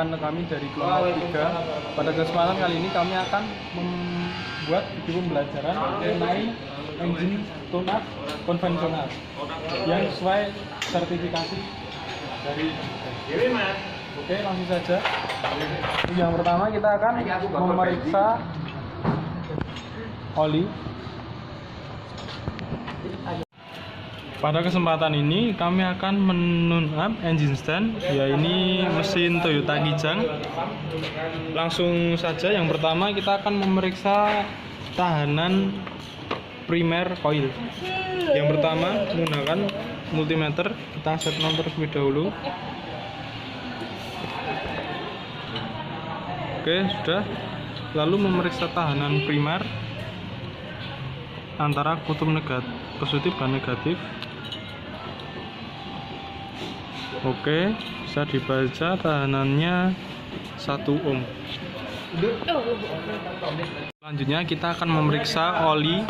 rekan kami dari kelompok 3. Pada kesempatan kali ini kami akan membuat video pembelajaran mengenai engine tune-up konvensional yang sesuai sertifikasi dari Oke, langsung saja. Yang pertama kita akan memeriksa oli. Pada kesempatan ini kami akan menun-up engine stand, yaitu mesin Toyota Kijang. Langsung saja, yang pertama kita akan memeriksa tahanan primer coil. Yang pertama menggunakan multimeter, kita set non terlebih dahulu. Oke, sudah. Lalu memeriksa tahanan primer antara kutub positif dan negatif. Oke, bisa dibaca tahanannya 1 ohm. Selanjutnya kita akan memeriksa oli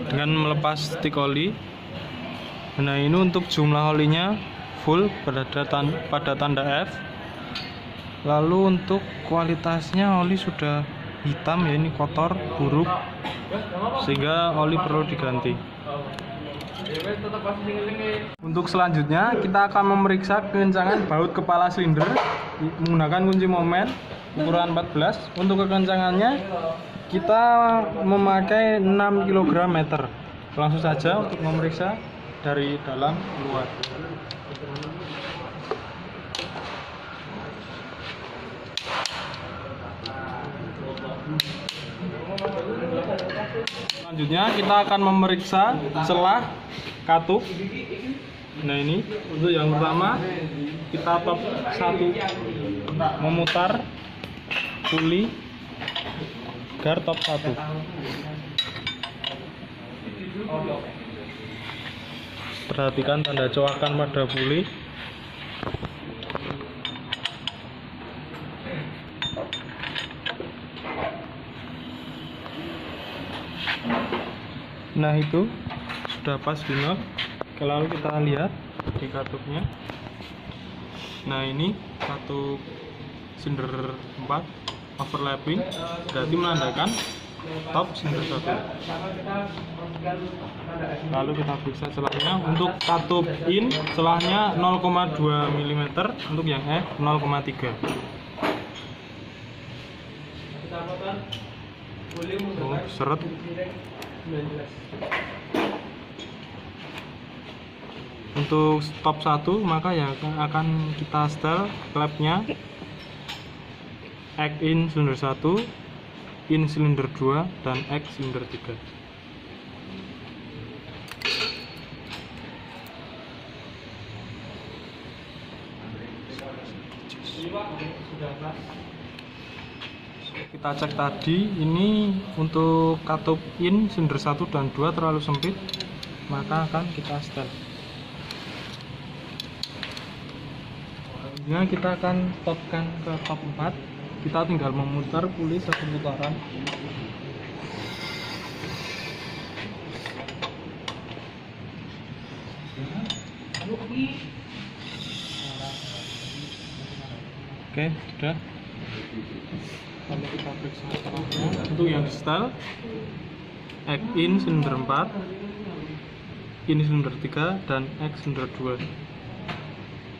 dengan melepas stick oli. Nah, ini untuk jumlah olinya full pada tanda F. Lalu untuk kualitasnya oli sudah hitam, ya, ini kotor, buruk, sehingga oli perlu diganti. Untuk selanjutnya kita akan memeriksa kekencangan baut kepala silinder menggunakan kunci momen ukuran 14. Untuk kekencangannya kita memakai 6 kg meter. Langsung saja untuk memeriksa dari dalam keluar. Selanjutnya kita akan memeriksa celah katup. Nah, ini untuk yang pertama kita top 1 memutar puli gar top 1. Perhatikan tanda coakan pada puli. Nah, itu sudah pas di knob. Lalu kita lihat di katupnya. Nah, ini katup silinder 4 overlapping, berarti menandakan top silinder 1. Lalu kita periksa celahnya. Untuk katup in celahnya 0,2 mm, untuk yang F 0,3. Seret. Untuk top 1 maka yang akan kita setel klepnya X in silinder 1, in silinder 2, dan X silinder 3. Kita cek tadi, ini untuk katup in silinder 1 dan 2 terlalu sempit, maka akan kita setel. Nah, kita akan topkan ke top 4. Kita tinggal memutar puli 1 putaran. Oke, sudah. Lalu kita periksa celahnya. Untuk yang di setel X in silinder 4, in silinder 3, dan X silinder 2.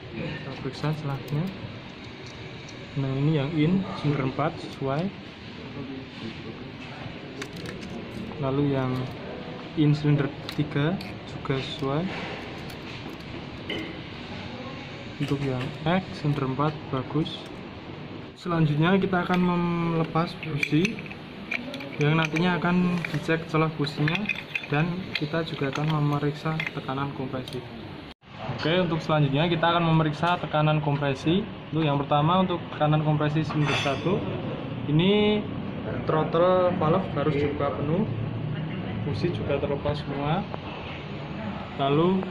Kita periksa celahnya. Nah, ini yang in silinder 4 sesuai. Lalu yang in silinder 3 juga sesuai. Untuk yang X silinder 4 bagus. Selanjutnya kita akan melepas busi yang nantinya akan dicek celah businya, dan kita juga akan memeriksa tekanan kompresi. Oke, untuk selanjutnya kita akan memeriksa tekanan kompresi. Untuk yang pertama, untuk tekanan kompresi silinder 1, ini throttle valve harus dibuka penuh, busi juga terlepas semua. Lalu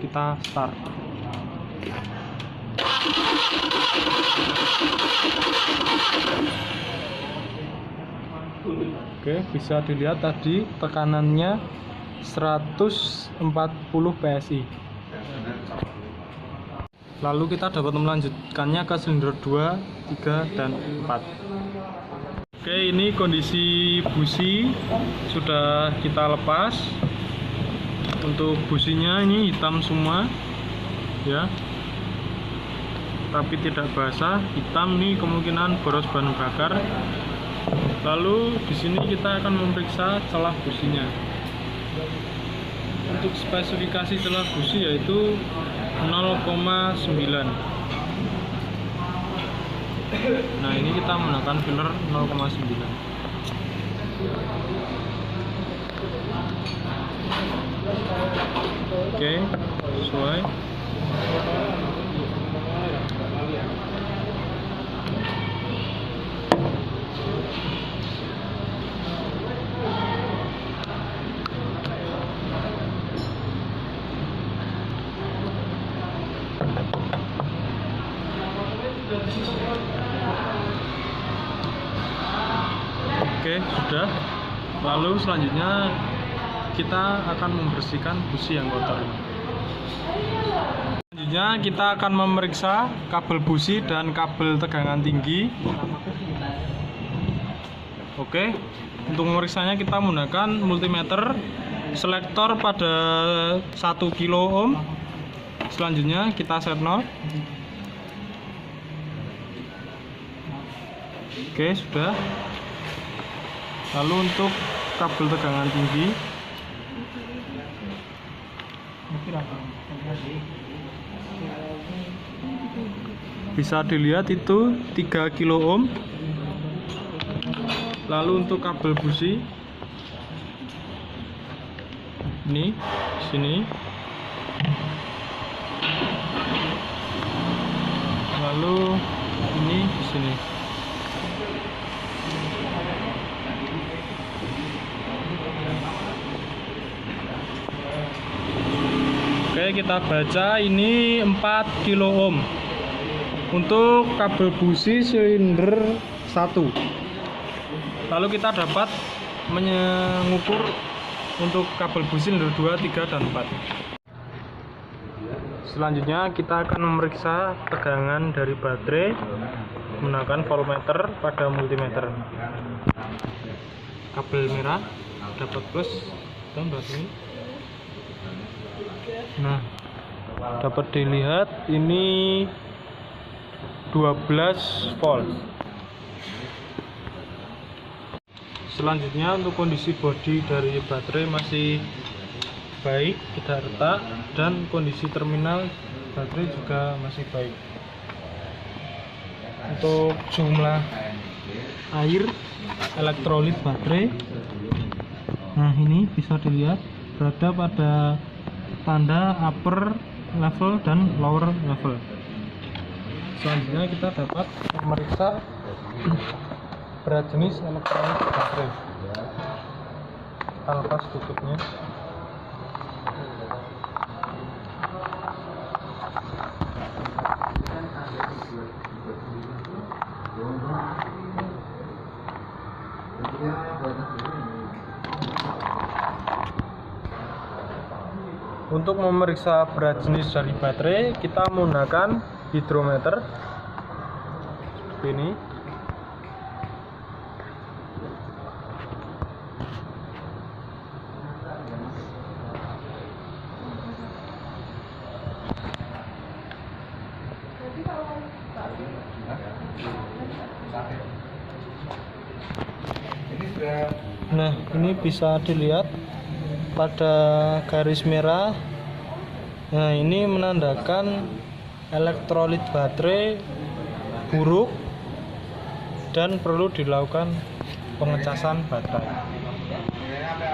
kita start. Oke, bisa dilihat tadi tekanannya 140 PSI. Lalu kita dapat melanjutkannya ke silinder 2, 3, dan 4. Oke, ini kondisi busi sudah kita lepas. Untuk businya ini hitam semua ya, tapi tidak basah. Hitam nih, kemungkinan boros bahan bakar. Lalu di sini kita akan memeriksa celah businya. Untuk spesifikasi celah busi yaitu 0,9. Nah, ini kita menggunakan filler 0,9. Oke, sesuai. Oke, sudah. Lalu selanjutnya kita akan membersihkan busi yang kotor. Selanjutnya kita akan memeriksa kabel busi dan kabel tegangan tinggi. Oke, untuk memeriksanya kita menggunakan multimeter selektor pada 1 kilo ohm. Selanjutnya kita set 0. Oke, sudah. Lalu untuk kabel tegangan tinggi bisa dilihat itu 3 kilo ohm. Lalu untuk kabel busi ini sini, lalu ini di sini. Oke, kita baca ini 4 kilo ohm untuk kabel busi silinder 1. Lalu kita dapat mengukur untuk kabel busi silinder 2, 3, dan 4. Selanjutnya kita akan memeriksa tegangan dari baterai menggunakan voltmeter pada multimeter. Kabel merah dapat plus dan ini. Nah, dapat dilihat ini 12 volt. Selanjutnya untuk kondisi bodi dari baterai masih baik, tidak retak, dan kondisi terminal baterai juga masih baik. Untuk jumlah air elektrolit baterai, nah ini bisa dilihat berada pada tanda upper level dan lower level. Selanjutnya kita dapat memeriksa berat jenis elektrolit baterai. Kita lepas tutupnya. Untuk memeriksa berat jenis dari baterai, kita menggunakan hidrometer seperti ini. Nah, ini bisa dilihat pada garis merah. Nah, ini menandakan elektrolit baterai buruk dan perlu dilakukan pengecasan baterai.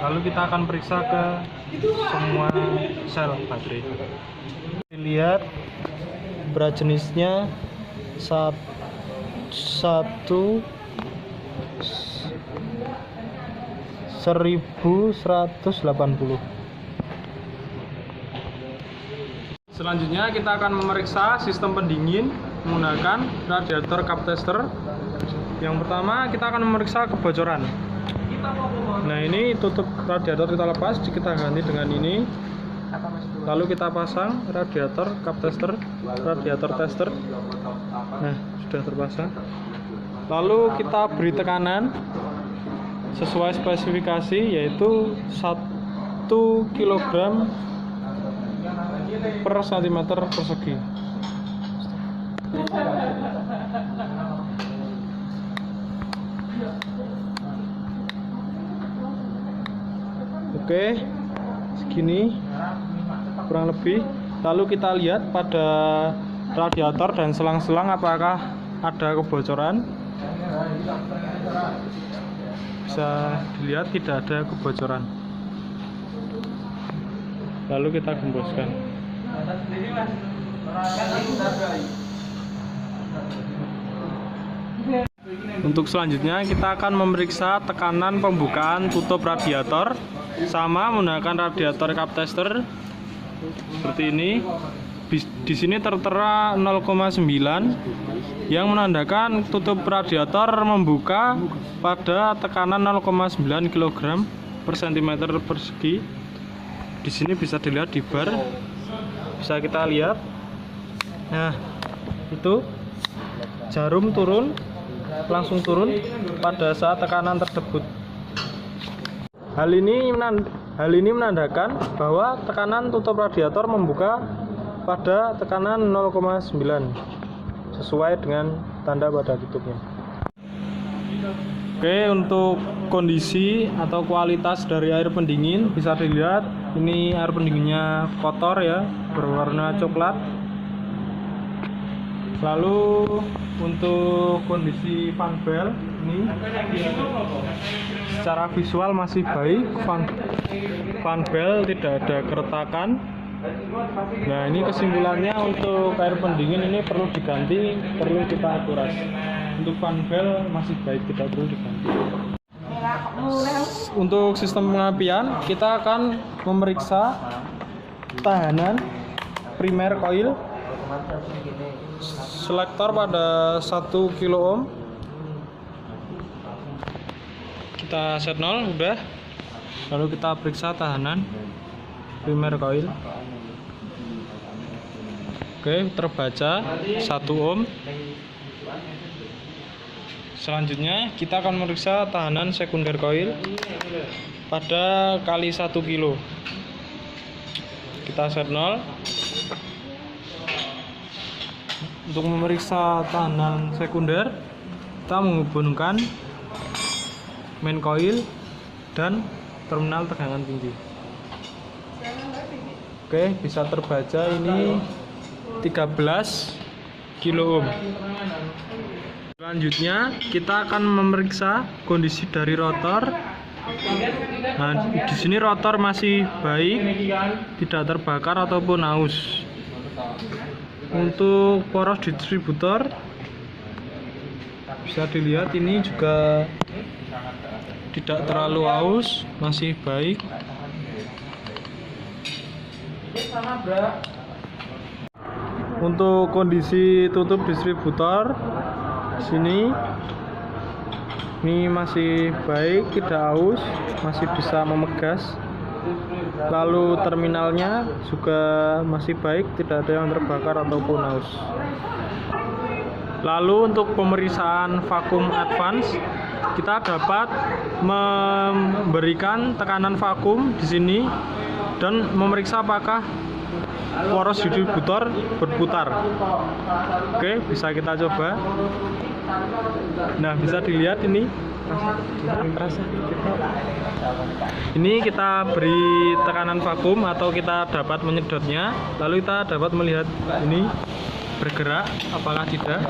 Lalu kita akan periksa ke semua sel baterai. Dilihat berat jenisnya 1180. Selanjutnya kita akan memeriksa sistem pendingin menggunakan radiator cup tester. Yang pertama kita akan memeriksa kebocoran. Nah, ini tutup radiator kita lepas, kita ganti dengan ini. Lalu kita pasang radiator cup tester, radiator tester. Nah, sudah terpasang. Lalu kita beri tekanan sesuai spesifikasi, yaitu 1 kg per cm persegi. Oke, segini kurang lebih. Lalu kita lihat pada radiator dan selang-selang apakah ada kebocoran. Bisa dilihat tidak ada kebocoran. Lalu kita gemboskan. Untuk selanjutnya kita akan memeriksa tekanan pembukaan tutup radiator sama menggunakan radiator cup tester seperti ini. Di sini tertera 0,9 yang menandakan tutup radiator membuka pada tekanan 0,9 kg per cm persegi. Di sini bisa dilihat di bar, bisa kita lihat. Nah, itu jarum langsung turun pada saat tekanan tersebut. Hal ini menandakan bahwa tekanan tutup radiator membuka pada tekanan 0,9 sesuai dengan tanda pada tutupnya. Oke, untuk kondisi atau kualitas dari air pendingin bisa dilihat. Ini air pendinginnya kotor ya, berwarna coklat. Lalu untuk kondisi fan belt ini secara visual masih baik, fan belt tidak ada keretakan. Nah, ini kesimpulannya untuk air pendingin ini perlu diganti, perlu kita akurasi. Untuk fan belt masih baik, tidak perlu diganti. Untuk sistem pengapian kita akan memeriksa tahanan primer coil selektor pada 1 kilo ohm. Kita set 0 udah. Lalu kita periksa tahanan primer coil. Oke, terbaca 1 ohm. Selanjutnya kita akan memeriksa tahanan sekunder coil pada kali 1 kilo. Kita set 0. Untuk memeriksa tahanan sekunder, kita menghubungkan main coil dan terminal tegangan tinggi. Oke, bisa terbaca ini 13 kilo ohm. Selanjutnya kita akan memeriksa kondisi dari rotor. Nah, di sini rotor masih baik, tidak terbakar ataupun aus. Untuk poros distributor bisa dilihat ini juga tidak terlalu aus, masih baik. Untuk kondisi tutup distributor sini ini masih baik, tidak aus, masih bisa memegas. Lalu terminalnya juga masih baik, tidak ada yang terbakar ataupun aus. Lalu untuk pemeriksaan vakum advance, kita dapat memberikan tekanan vakum di sini dan memeriksa apakah poros distributor berputar. Oke, bisa kita coba. Nah, bisa dilihat ini. Ini kita beri tekanan vakum atau kita dapat menyedotnya, lalu kita dapat melihat ini bergerak apakah tidak.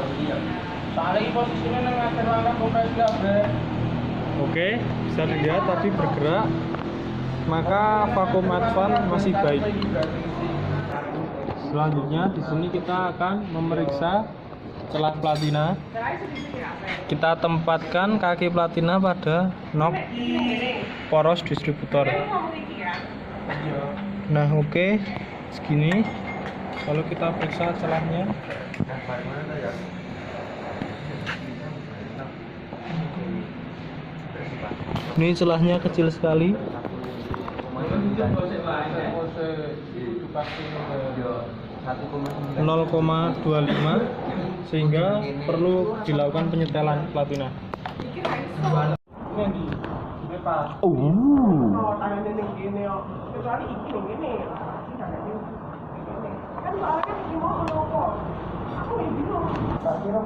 Oke, bisa dilihat tadi bergerak, maka vakum advance masih baik. Selanjutnya di sini kita akan memeriksa celah platina. Kita tempatkan kaki platina pada knob poros distributor. Nah, oke, segini. Lalu kita periksa celahnya. Ini celahnya kecil sekali. 0,25 sehingga perlu dilakukan penyetelan platina.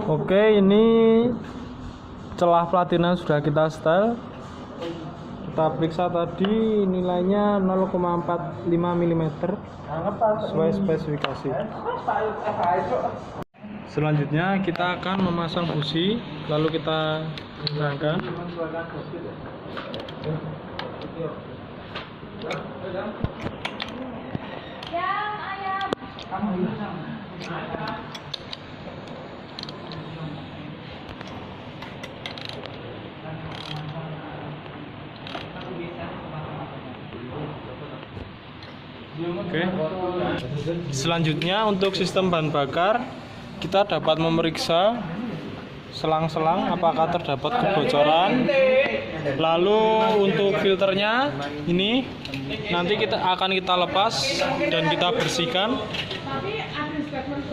Oke, ini celah platina sudah kita setel. Kita periksa tadi nilainya 0,45 mm sesuai spesifikasi. Selanjutnya kita akan memasang busi, lalu kita gunakan. Oke. Selanjutnya untuk sistem bahan bakar, kita dapat memeriksa selang-selang apakah terdapat kebocoran. Lalu untuk filternya ini nanti akan kita lepas dan kita bersihkan.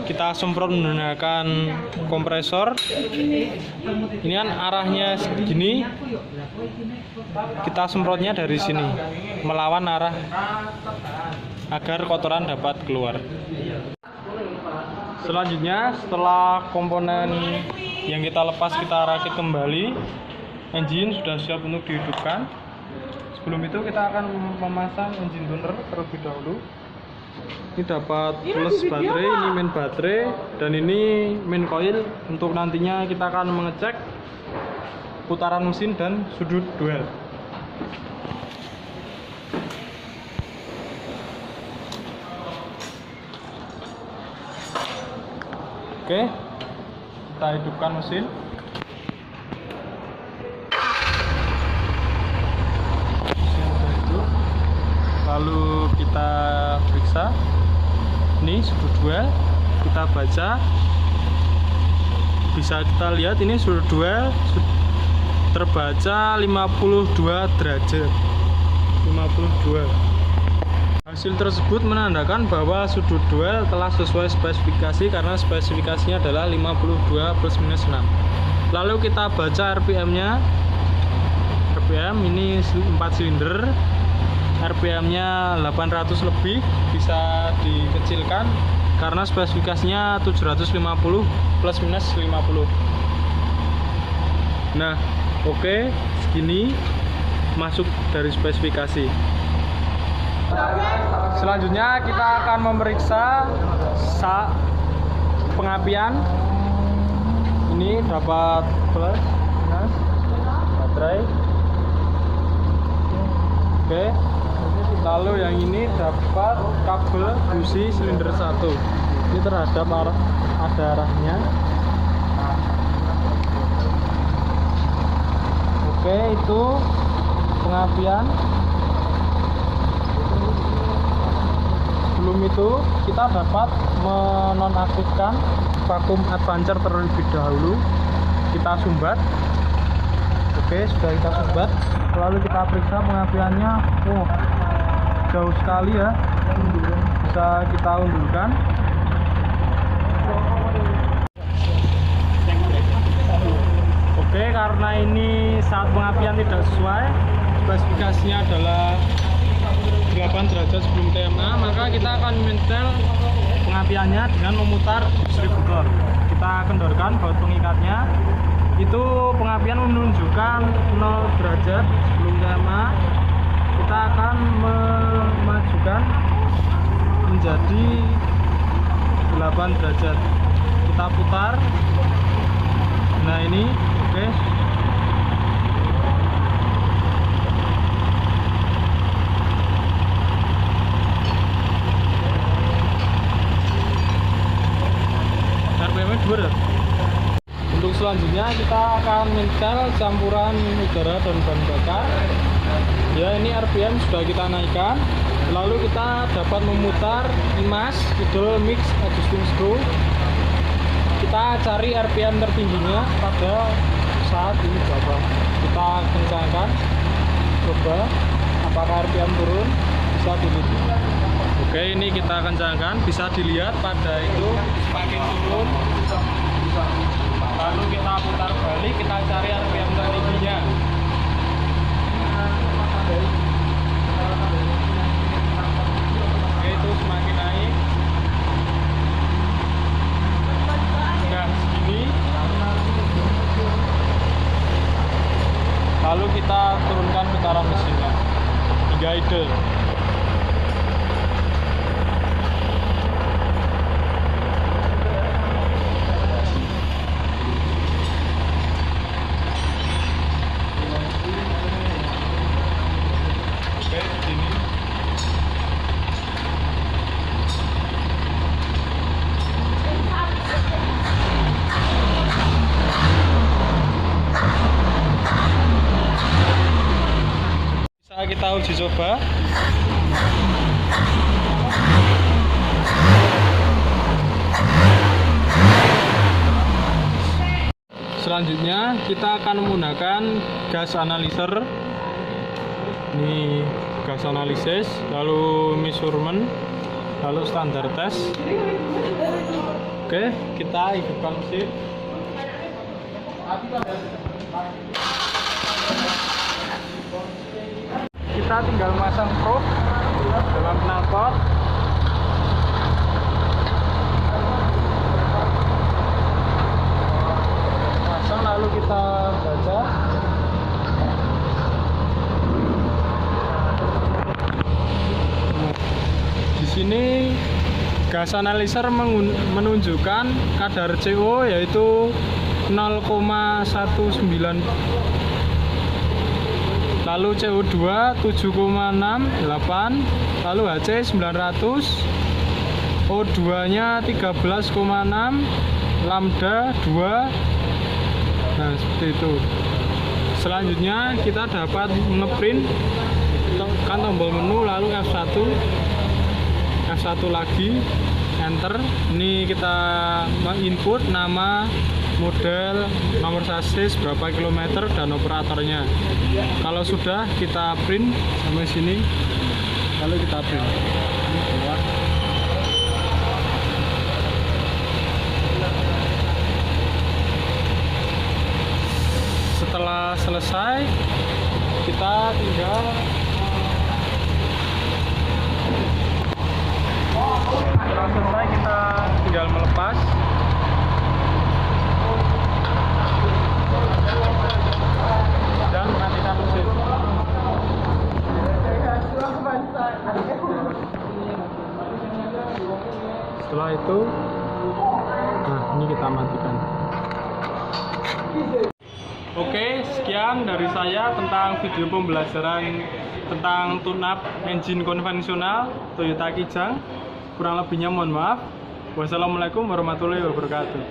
Kita semprot menggunakan kompresor. Ini kan arahnya segini. Kita semprotnya dari sini melawan arah agar kotoran dapat keluar. Selanjutnya, setelah komponen yang kita lepas kita rakit kembali, engine sudah siap untuk dihidupkan. Sebelum itu kita akan memasang engine tuner terlebih dahulu. Ini dapat plus baterai, ini main baterai, dan ini main coil. Untuk nantinya kita akan mengecek putaran mesin dan sudut duel. Oke, kita hidupkan mesin. Lalu kita periksa. Ini sudut duel, kita baca. Bisa kita lihat ini sudut duel terbaca 52 derajat. 52. Hasil tersebut menandakan bahwa sudut duel telah sesuai spesifikasi karena spesifikasinya adalah 52 plus minus 6. Lalu kita baca RPM-nya. RPM ini 4 silinder. RPM-nya 800 lebih, bisa dikecilkan karena spesifikasinya 750 plus minus 50. Nah, oke, segini masuk dari spesifikasi. Selanjutnya kita akan memeriksa pengapian. Ini dapat plus minus baterai. Oke. Lalu yang ini dapat kabel busi silinder 1. Ini terhadap ada arahnya. Oke, itu pengapian. Sebelum itu kita dapat menonaktifkan vakum advancer terlebih dahulu. Kita sumbat. Oke, sudah kita sumbat. Lalu kita periksa pengapiannya. Jauh sekali ya. Bisa kita undurkan. Oke, karena ini saat pengapian tidak sesuai, spesifikasinya adalah 8 derajat sebelum TMA, maka kita akan menyetel pengapiannya dengan memutar distributor. Kita kendorkan baut pengikatnya. Itu pengapian menunjukkan 0 derajat sebelum TMA. Kita akan memajukan menjadi 8 derajat. Kita putar. Nah, ini oke. RPM-nya 2. Untuk selanjutnya kita akan menyetel campuran udara dan bahan bakar. Ya, ini RPM sudah kita naikkan. Lalu kita dapat memutar IMAS idle mix adjusting screw. Kita cari RPM tertingginya pada saat ini berapa. Kita kencangkan, coba apakah RPM turun. bisa ditutup. Oke, ini kita kencangkan, bisa dilihat pada itu semakin turun. Lalu kita putar balik, kita cari RPM tertingginya. Oke, itu semakin naik. Sudah segini. Lalu kita turunkan putaran mesinnya hingga idle. Kita uji coba. Selanjutnya kita akan menggunakan gas analyzer. Ini gas analisis, lalu measurement, lalu standar test. Oke, kita hidupkan mesin. Kita tinggal masang probe dalam knalpot. Pasang, lalu kita baca. Di sini gas analyzer menunjukkan kadar CO yaitu 0,19, lalu CO2 7,68, lalu HC 900, O2 nya 13,6, lambda 2. Nah, seperti itu. Selanjutnya kita dapat ngeprint, tekan tombol menu, lalu F1 lagi, enter. Ini kita input nama, model, nomor sasis, berapa kilometer, dan operatornya. Kalau sudah, kita print sampai sini, lalu kita print. Ini keluar. Setelah selesai, kita tinggal melepas. Dan matikan mesin. Setelah itu, nah ini kita matikan. Oke, sekian dari saya tentang video pembelajaran tentang tune-up engine konvensional Toyota Kijang. Kurang lebihnya mohon maaf. Wassalamualaikum warahmatullahi wabarakatuh.